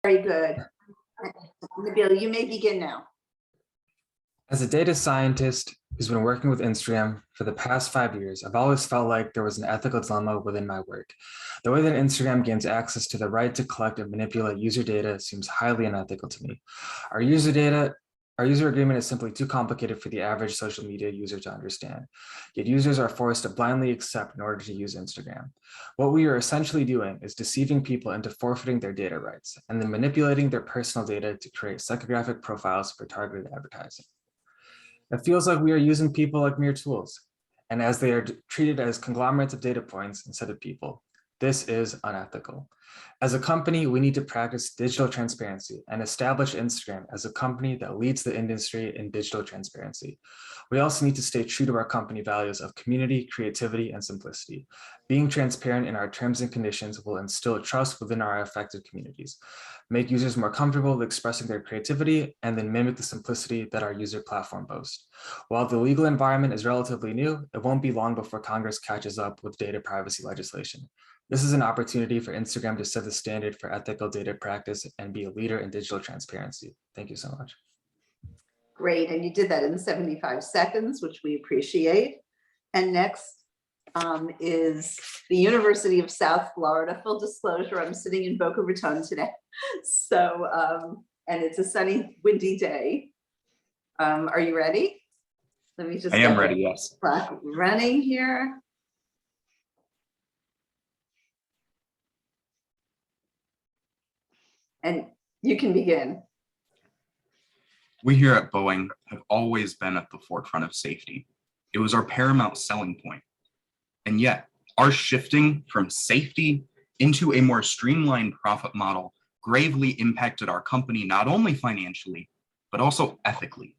Very good. Nabil, you may begin now. As a data scientist who's been working with Instagram for the past 5 years, I've always felt like there was an ethical dilemma within my work. The way that Instagram gains access to the right to collect and manipulate user data seems highly unethical to me. Our user agreement is simply too complicated for the average social media user to understand, yet users are forced to blindly accept in order to use Instagram. What we are essentially doing is deceiving people into forfeiting their data rights and then manipulating their personal data to create psychographic profiles for targeted advertising. It feels like we are using people like mere tools, and as they are treated as conglomerates of data points instead of people. This is unethical. As a company, we need to practice digital transparency and establish Instagram as a company that leads the industry in digital transparency. We also need to stay true to our company values of community, creativity, and simplicity. Being transparent in our terms and conditions will instill trust within our affected communities, make users more comfortable with expressing their creativity, and then mimic the simplicity that our user platform boasts. While the legal environment is relatively new, it won't be long before Congress catches up with data privacy legislation. This is an opportunity for Instagram to set the standard for ethical data practice and be a leader in digital transparency. Thank you so much. Great, and you did that in 75 seconds, which we appreciate. And next is the University of South Florida. Full disclosure, I'm sitting in Boca Raton today. So, and it's a sunny, windy day. Are you ready? Let me just I am ready, yes. Clock running here. And you can begin. We here at Boeing have always been at the forefront of safety. It was our paramount selling point. And yet, our shifting from safety into a more streamlined profit model gravely impacted our company not only financially, but also ethically.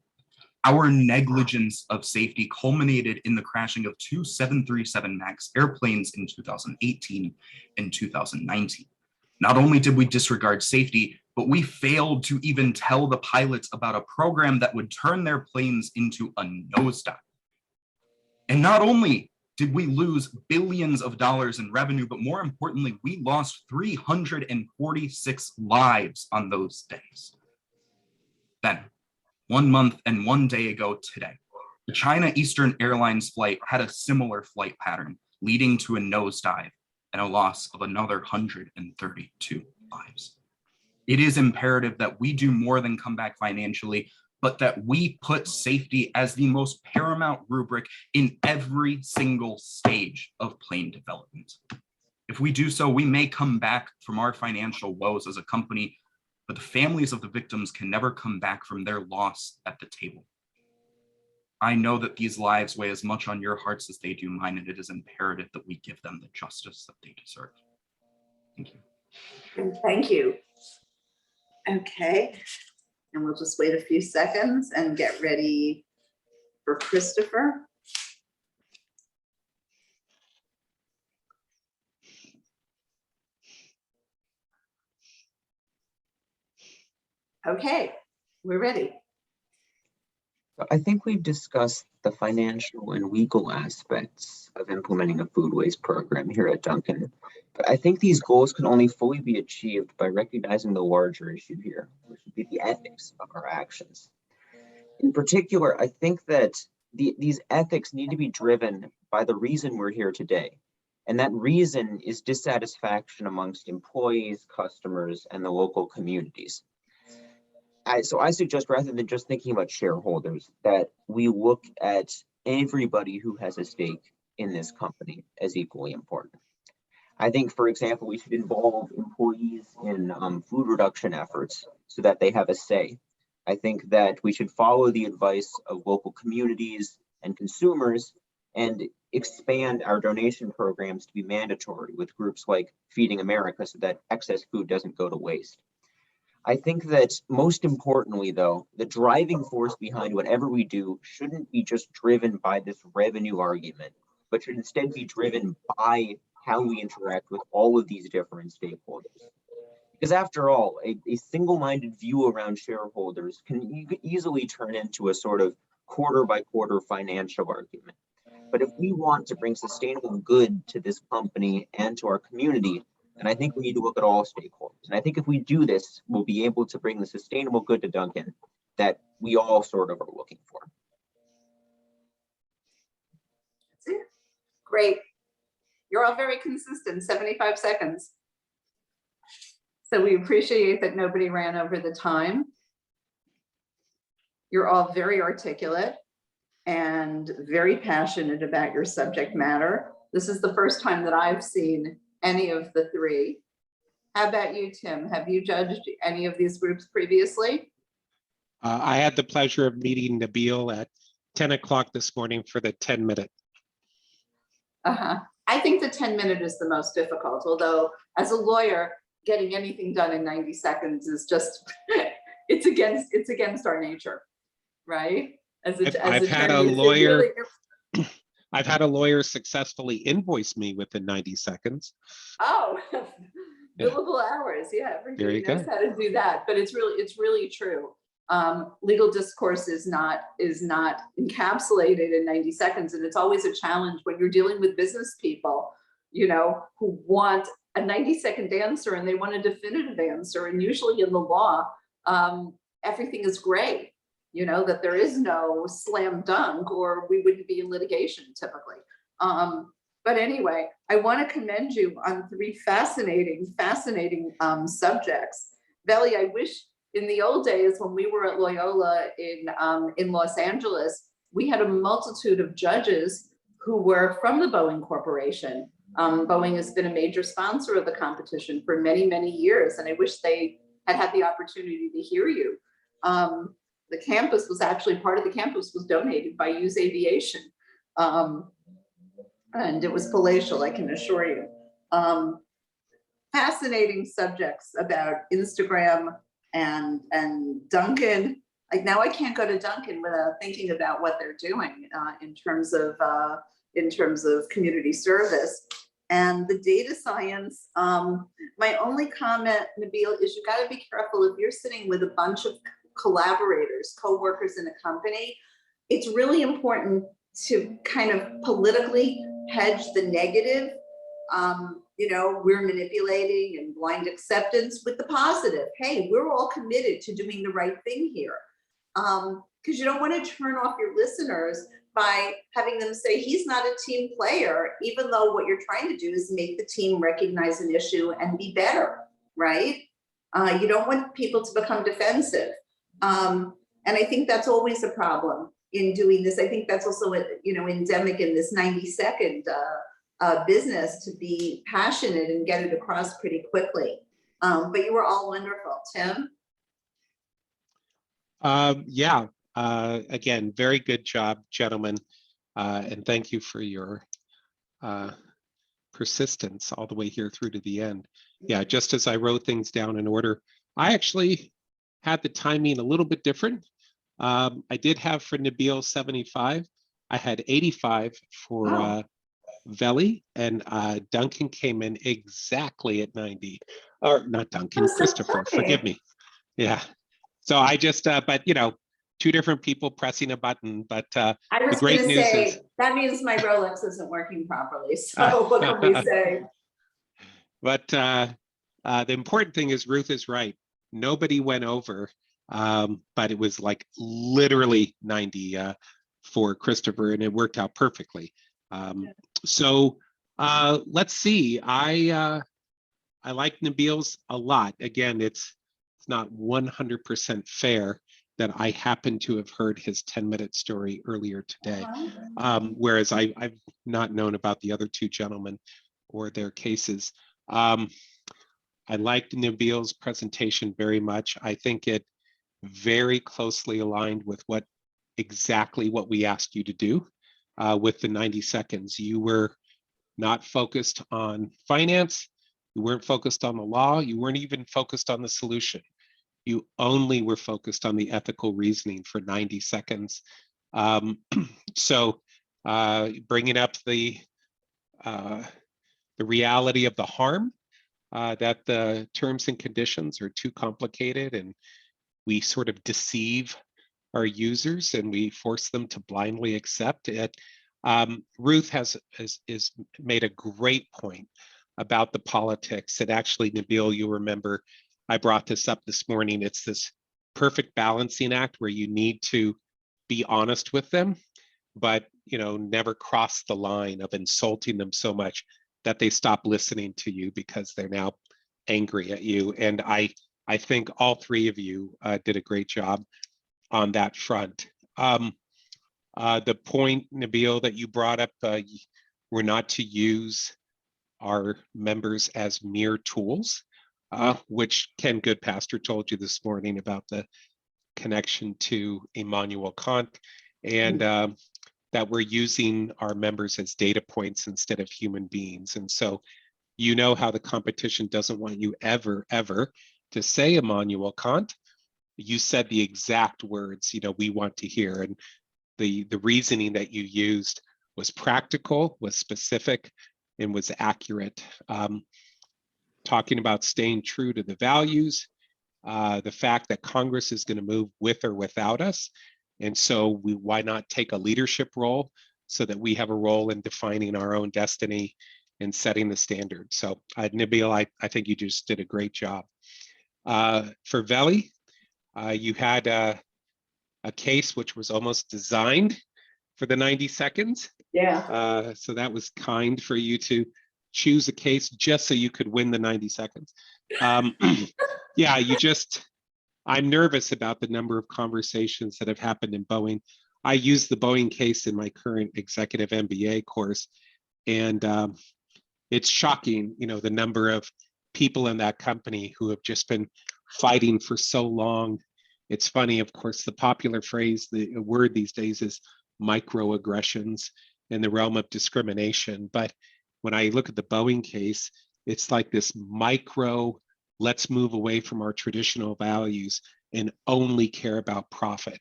Our negligence of safety culminated in the crashing of two 737 MAX airplanes in 2018 and 2019. Not only did we disregard safety, but we failed to even tell the pilots about a program that would turn their planes into a nosedive. And not only did we lose billions of dollars in revenue, but more importantly, we lost 346 lives on those days. Then, 1 month and 1 day ago today, the China Eastern Airlines flight had a similar flight pattern, leading to a nosedive and a loss of another 132 lives. It is imperative that we do more than come back financially, but that we put safety as the most paramount rubric in every single stage of plane development. If we do so, we may come back from our financial woes as a company, but the families of the victims can never come back from their loss at the table. I know that these lives weigh as much on your hearts as they do mine, and it is imperative that we give them the justice that they deserve. Thank you. Thank you. Okay, and we'll just wait a few seconds and get ready for Christopher. Okay, we're ready. I think we've discussed the financial and legal aspects of implementing a food waste program here at Dunkin', but I think these goals can only fully be achieved by recognizing the larger issue here, which would be the ethics of our actions. In particular, I think that these ethics need to be driven by the reason we're here today, and that reason is dissatisfaction amongst employees, customers, and the local communities. So I suggest, rather than just thinking about shareholders, that we look at everybody who has a stake in this company as equally important. I think, for example, we should involve employees in food reduction efforts so that they have a say. I think that we should follow the advice of local communities and consumers and expand our donation programs to be mandatory with groups like Feeding America so that excess food doesn't go to waste. I think that most importantly, though, the driving force behind whatever we do shouldn't be just driven by this revenue argument, but should instead be driven by how we interact with all of these different stakeholders. Because after all, a single-minded view around shareholders can easily turn into a sort of quarter by quarter financial argument. But if we want to bring sustainable good to this company and to our community, And I think we need to look at all stakeholders. And I think if we do this, we'll be able to bring the sustainable good to Dunkin' that we all sort of are looking for. That's it. Great. You're all very consistent, 75 seconds. So we appreciate that nobody ran over the time. You're all very articulate and very passionate about your subject matter. This is the first time that I've seen any of the three. How about you, Tim? Have you judged any of these groups previously? I had the pleasure of meeting Nabil at 10 o'clock this morning for the 10-minute. I think the 10-minute is the most difficult, although as a lawyer, getting anything done in 90 seconds is just, it's against our nature, right? I've had a lawyer, I've had a lawyer successfully invoice me within 90 seconds. Oh, billable hours. Yeah, everybody knows how to do that, but it's really true. Legal discourse is not encapsulated in 90 seconds. And it's always a challenge when you're dealing with business people, you know, who want a 90-second answer and they want a definitive answer. And usually in the law, everything is gray, you know, that there is no slam dunk or we wouldn't be in litigation typically. But anyway, I want to commend you on three fascinating subjects. Veli, I wish in the old days when we were at Loyola in Los Angeles, we had a multitude of judges who were from the Boeing Corporation. Boeing has been a major sponsor of the competition for many, many years, and I wish they had the opportunity to hear you. The campus was actually, part of the campus was donated by Hughes Aviation. And it was palatial, I can assure you. Fascinating subjects about Instagram and Dunkin'. Like now I can't go to Dunkin' without thinking about what they're doing in terms of community service. And the data science, my only comment, Nabil, is you got to be careful if you're sitting with a bunch of collaborators, co-workers in a company. It's really important to kind of politically hedge the negative. You know, we're manipulating and blind acceptance with the positive. Hey, we're all committed to doing the right thing here. Because you don't want to turn off your listeners by having them say he's not a team player, even though what you're trying to do is make the team recognize an issue and be better, right? You don't want people to become defensive. And I think that's always a problem in doing this. I think that's also, you know, endemic in this 90-second business, to be passionate and get it across pretty quickly. But you were all wonderful. Tim? Yeah, again, very good job, gentlemen. And thank you for your persistence all the way here through to the end. Yeah, just as I wrote things down in order, I actually had the timing a little bit different. I did have for Nabil 75. I had 85 for Veli, and Duncan came in exactly at 90. Or not Duncan, Christopher, forgive me. Yeah. So I just, but you know, two different people pressing a button. But I was the great going to news say, is that means my Rolex isn't working properly. So what can we say? But the important thing is Ruth is right. Nobody went over, but it was like literally 90 for Christopher, and it worked out perfectly. So let's see. I like Nabil's a lot. Again, it's not 100% fair that I happen to have heard his 10-minute story earlier today, whereas I've not known about the other two gentlemen or their cases. I liked Nabil's presentation very much. I think it very closely aligned with exactly what we asked you to do with the 90 seconds. You were not focused on finance. You weren't focused on the law. You weren't even focused on the solution. You only were focused on the ethical reasoning for 90 seconds. So bringing up the reality of the harm, that the terms and conditions are too complicated and we sort of deceive our users and we force them to blindly accept it. Ruth has made a great point about the politics. And actually, Nabil, you'll remember I brought this up this morning. It's this perfect balancing act where you need to be honest with them, but never cross the line of insulting them so much that they stop listening to you because they're now angry at you. And I think all three of you did a great job on that front. The point, Nabil, that you brought up, we're not to use our members as mere tools, which Ken Goodpastor told you this morning about the connection to Immanuel Kant, and that we're using our members as data points instead of human beings. And so how the competition doesn't want you ever to say Immanuel Kant. You said the exact words we want to hear, and the reasoning that you used was practical, was specific, and was accurate. Talking about staying true to the values, the fact that Congress is going to move with or without us. And so why not take a leadership role so that we have a role in defining our own destiny and setting the standard. So Nabil, I think you just did a great job. For Veli, you had a case which was almost designed for the 90 seconds. Yeah. So that was kind for you to choose a case just so you could win the 90 seconds. Yeah, I'm nervous about the number of conversations that have happened in Boeing. I use the Boeing case in my current executive MBA course, and it's shocking, the number of people in that company who have just been fighting for so long. It's funny, of course, the popular phrase, the word these days is microaggressions in the realm of discrimination. But when I look at the Boeing case, it's like this let's move away from our traditional values and only care about profit.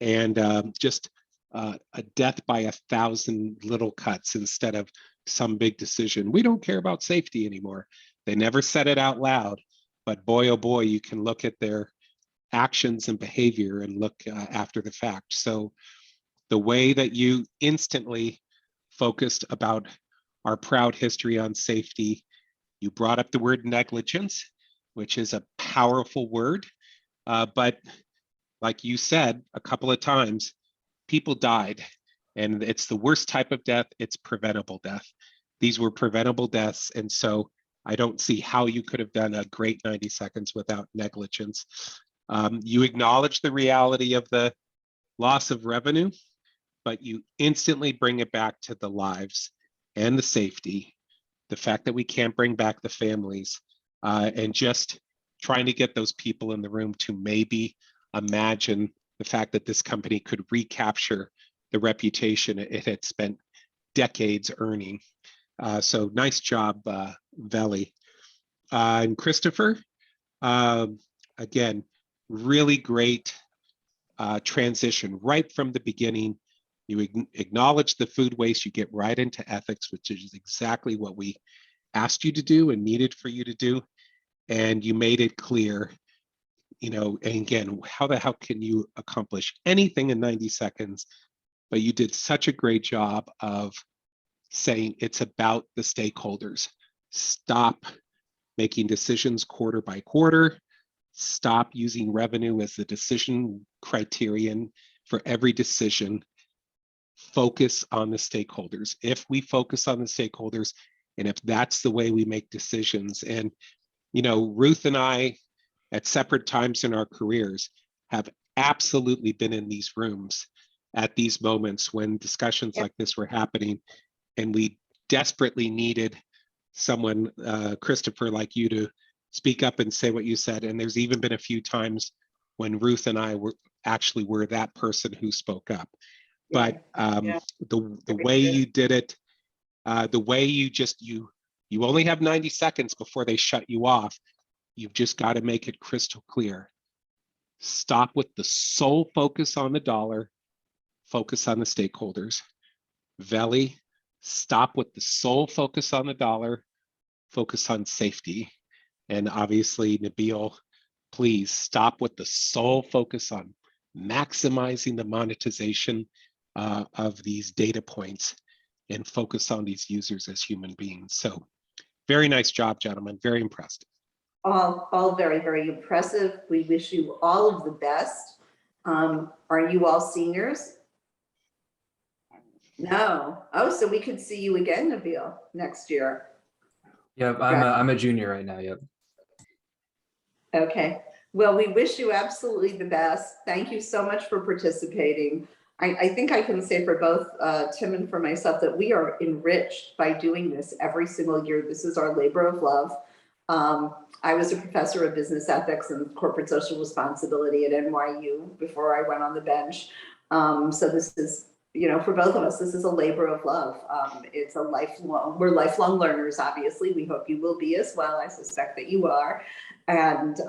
And just a death by 1,000 little cuts instead of some big decision. We don't care about safety anymore. They never said it out loud, but boy, oh boy, you can look at their actions and behavior and look after the fact. So the way that you instantly focused about our proud history on safety, you brought up the word negligence, which is a powerful word. But like you said a couple of times, people died, and it's the worst type of death. It's preventable death. These were preventable deaths. And so I don't see how you could have done a great 90 seconds without negligence. You acknowledge the reality of the loss of revenue, but you instantly bring it back to the lives and the safety, the fact that we can't bring back the families, and just trying to get those people in the room to maybe imagine the fact that this company could recapture the reputation it had spent decades earning. So nice job, Veli. And Christopher, again, really great transition right from the beginning. You acknowledge the food waste, you get right into ethics, which is exactly what we asked you to do and needed for you to do. And you made it clear, and again, how the hell can you accomplish anything in 90 seconds? But you did such a great job of saying it's about the stakeholders. Stop making decisions quarter by quarter. Stop using revenue as the decision criterion for every decision. Focus on the stakeholders. If we focus on the stakeholders, and if that's the way we make decisions, and Ruth and I, at separate times in our careers, have absolutely been in these rooms at these moments when discussions like this were happening, and we desperately needed someone, Christopher, like you, to speak up and say what you said. And there's even been a few times when Ruth and I were that person who spoke up. But the way you did it, the way you only have 90 seconds before they shut you off. You've just got to make it crystal clear. Stop with the sole focus on the dollar, focus on the stakeholders. Veli, stop with the sole focus on the dollar, focus on safety. And obviously, Nabil, please stop with the sole focus on maximizing the monetization of these data points and focus on these users as human beings. So very nice job, gentlemen. Very impressed. All very, very impressive. We wish you all of the best. Are you all seniors? No. Oh, so we could see you again, Nabil, next year. Yep, I'm a junior right now. Yep. Okay. Well, we wish you absolutely the best. Thank you so much for participating. I think I can say for both Tim and for myself that we are enriched by doing this every single year. This is our labor of love. I was a professor of business ethics and corporate social responsibility at NYU before I went on the bench. So this is, you know, for both of us, this is a labor of love. It's a lifelong, we're lifelong learners, obviously. We hope you will be as well. I suspect that you are. And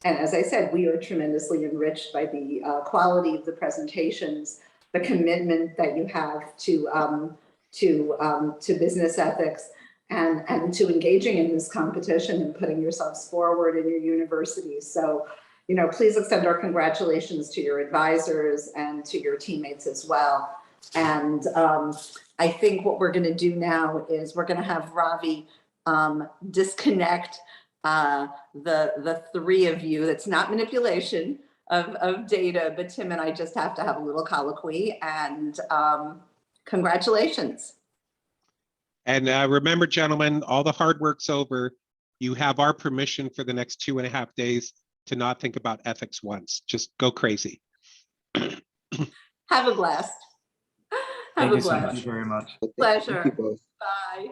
as I said, we are tremendously enriched by the quality of the presentations, the commitment that you have to business ethics, and to engaging in this competition and putting yourselves forward in your universities. So, you know, please extend our congratulations to your advisors and to your teammates as well. And I think what we're going to do now is we're going to have Ravi disconnect the three of you. That's not manipulation of data, but Tim and I just have to have a little colloquy. And congratulations. And remember, gentlemen, all the hard work's over. You have our permission for the next 2.5 days to not think about ethics once. Just go crazy. Have a blast. Have Thank a you so blast. much. Thank you very much. Pleasure. Thank you both. Bye.